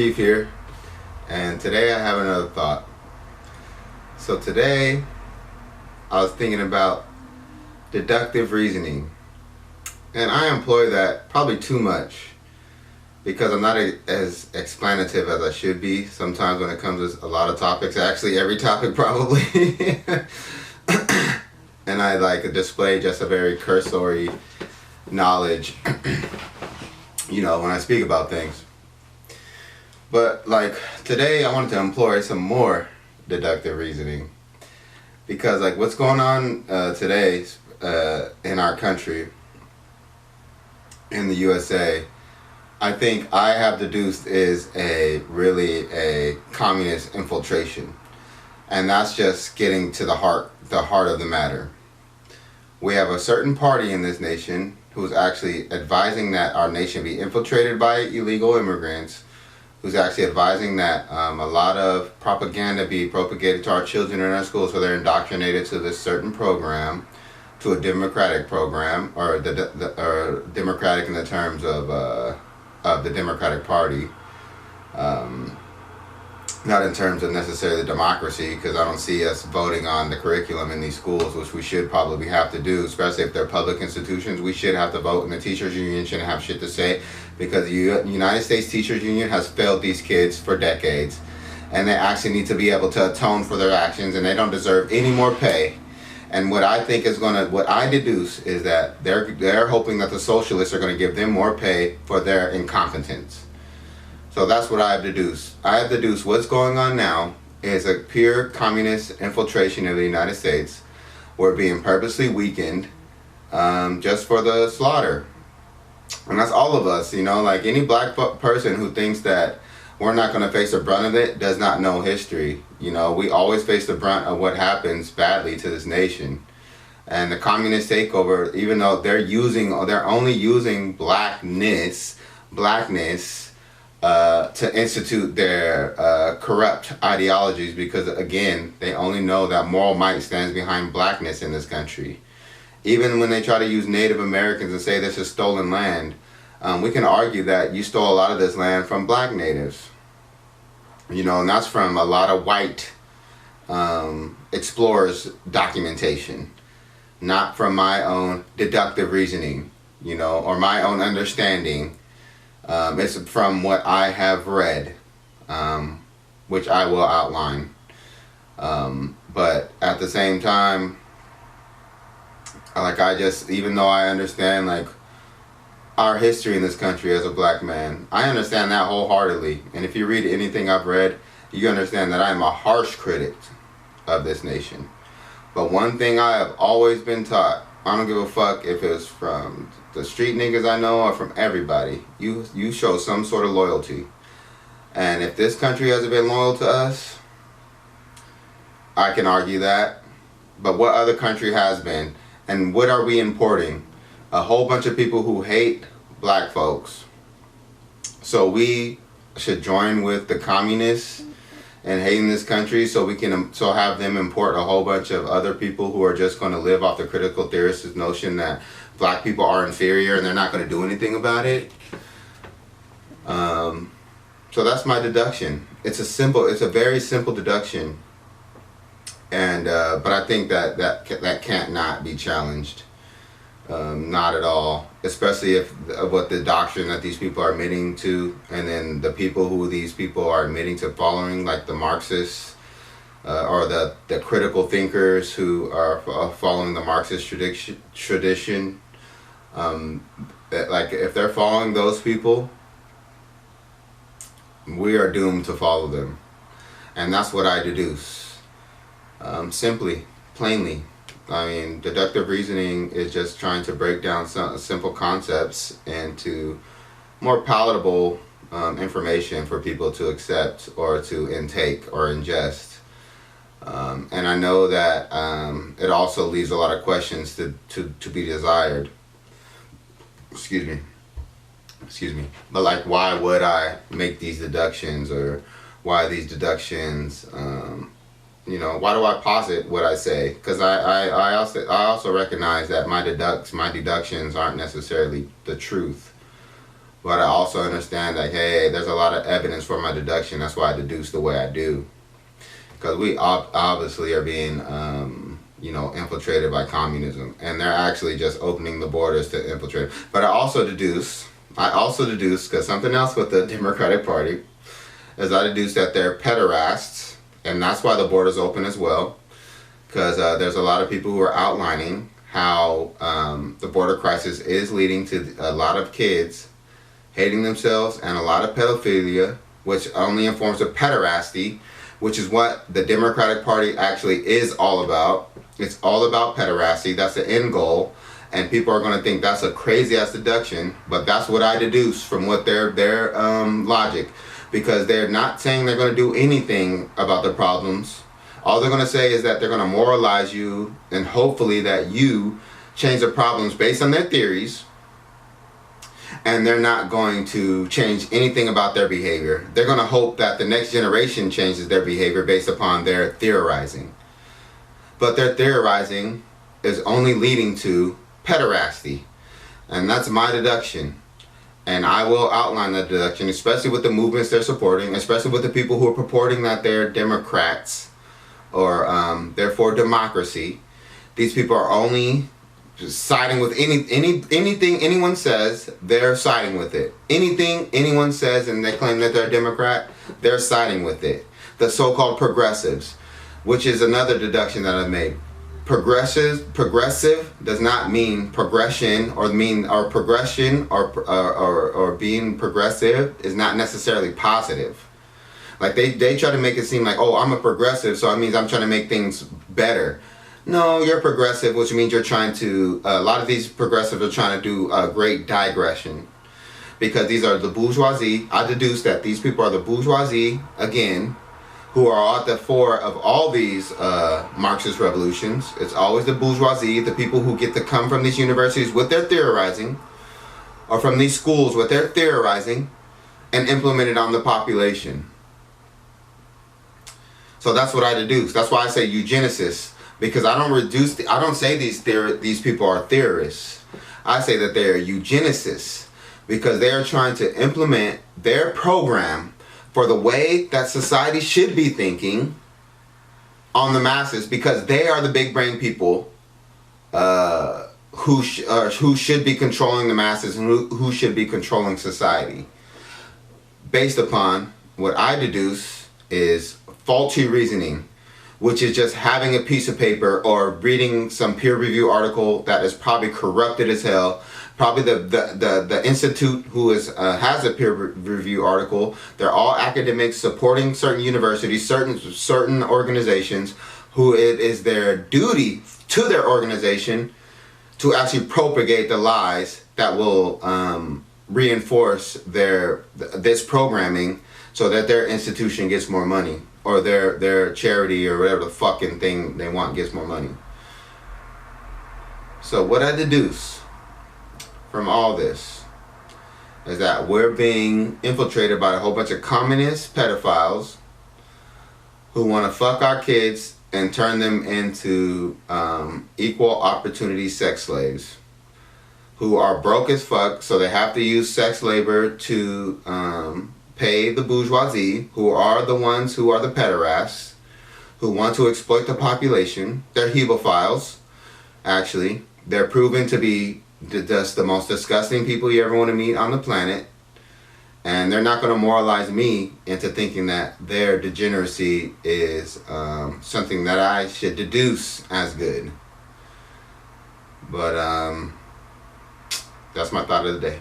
Chief here, and today I have another thought. So today I was thinking about deductive reasoning, and I employ that probably too much because I'm not as explanative as I should be sometimes when it comes to a lot of topics, actually every topic probably. And I display just a very cursory knowledge, when I speak about things. But today I wanted to employ some more deductive reasoning because what's going on today in our country, in the USA, I think I have deduced is really a communist infiltration, and that's just getting to the heart of the matter. We have a certain party in this nation who's actually advising that our nation be infiltrated by illegal immigrants, who's actually advising that a lot of propaganda be propagated to our children in our schools, so they're indoctrinated to this certain program, to a democratic program, or or democratic in the terms of the Democratic Party, not in terms of necessarily democracy, because I don't see us voting on the curriculum in these schools, which we should probably have to do, especially if they're public institutions. We should have to vote, and the teachers union shouldn't have shit to say, because the United States Teachers Union has failed these kids for decades, and they actually need to be able to atone for their actions, and they don't deserve any more pay. And what I think what I deduce is that they're hoping that the socialists are gonna give them more pay for their incompetence. So that's what I have deduced. I have deduced what's going on now is a pure communist infiltration of the United States. We're being purposely weakened just for the slaughter. And that's all of us, any black person who thinks that we're not going to face the brunt of it does not know history. We always face the brunt of what happens badly to this nation. And the communist takeover, even though they're only using blackness to institute their corrupt ideologies, because again, they only know that moral might stands behind blackness in this country. Even when they try to use Native Americans and say this is stolen land, we can argue that you stole a lot of this land from black natives. And that's from a lot of white explorers' documentation, not from my own deductive reasoning, or my own understanding. It's from what I have read, which I will outline. But at the same time, even though I understand our history in this country as a black man, I understand that wholeheartedly. And if you read anything I've read, you understand that I am a harsh critic of this nation. But one thing I have always been taught, I don't give a fuck if it's from the street niggas I know or from everybody, you show some sort of loyalty. And if this country hasn't been loyal to us, I can argue that. But what other country has been? And what are we importing? A whole bunch of people who hate black folks. So we should join with the communists and hating this country, so we can have them import a whole bunch of other people who are just going to live off the critical theorist's notion that black people are inferior and they're not going to do anything about it. So that's my deduction. It's a very simple deduction, and but I think that can't not be challenged. Not at all, especially if what the doctrine that these people are admitting to, and then the people who these people are admitting to following, like the Marxists or the critical thinkers who are following the Marxist tradition. If they're following those people, we are doomed to follow them, and that's what I deduce. Simply, plainly. Deductive reasoning is just trying to break down some simple concepts into more palatable information for people to accept or to intake or ingest. And I know that it also leaves a lot of questions to be desired. Excuse me. But why would I make these deductions, or why these deductions? Why do I posit what I say? Because I also recognize that my deductions aren't necessarily the truth. But I also understand that, hey, there's a lot of evidence for my deduction. That's why I deduce the way I do. Because we obviously are being, infiltrated by communism. And they're actually just opening the borders to infiltrate. But I also deduce, because something else with the Democratic Party, is I deduce that they're pederasts. And that's why the border's open as well. Because there's a lot of people who are outlining how the border crisis is leading to a lot of kids hating themselves and a lot of pedophilia, which only informs of pederasty, which is what the Democratic Party actually is all about. It's all about pederasty. That's the end goal. And people are going to think that's a crazy-ass deduction, but that's what I deduce from what their logic. Because they're not saying they're going to do anything about the problems. All they're going to say is that they're going to moralize you and hopefully that you change the problems based on their theories. And they're not going to change anything about their behavior. They're going to hope that the next generation changes their behavior based upon their theorizing. But their theorizing is only leading to pederasty. And that's my deduction. And I will outline that deduction, especially with the movements they're supporting, especially with the people who are purporting that they're Democrats or they're for democracy. These people are only just siding with anything anyone says, they're siding with it. Anything anyone says and they claim that they're a Democrat, they're siding with it. The so-called progressives, which is another deduction that I've made. Progressive does not mean progression, or progression or being progressive is not necessarily positive. Like they try to make it seem like, oh, I'm a progressive, so it means I'm trying to make things better. No, you're progressive, which means you're trying to, a lot of these progressives are trying to do a great digression. Because these are the bourgeoisie. I deduce that these people are the bourgeoisie, again, who are at the fore of all these Marxist revolutions. It's always the bourgeoisie, the people who get to come from these universities with their theorizing, or from these schools with their theorizing, and implement it on the population. So that's what I deduce. That's why I say eugenicists. Because I don't say these people are theorists. I say that they're eugenicists because they are trying to implement their program for the way that society should be thinking on the masses, because they are the big brain people who should be controlling the masses and who should be controlling society. Based upon what I deduce is faulty reasoning, which is just having a piece of paper or reading some peer review article that is probably corrupted as hell. Probably the institute who has a peer review article, they're all academics supporting certain universities, certain organizations, who it is their duty to their organization to actually propagate the lies that will reinforce this programming so that their institution gets more money. Or their charity or whatever the fucking thing they want gets more money. So what I deduce from all this is that we're being infiltrated by a whole bunch of communist pedophiles who want to fuck our kids and turn them into equal opportunity sex slaves, who are broke as fuck, so they have to use sex labor to pay the bourgeoisie, who are the ones who are the pederasts, who want to exploit the population. They're hebophiles, actually. They're proven to be just the most disgusting people you ever want to meet on the planet. And they're not going to moralize me into thinking that their degeneracy is something that I should deduce as good. But that's my thought of the day.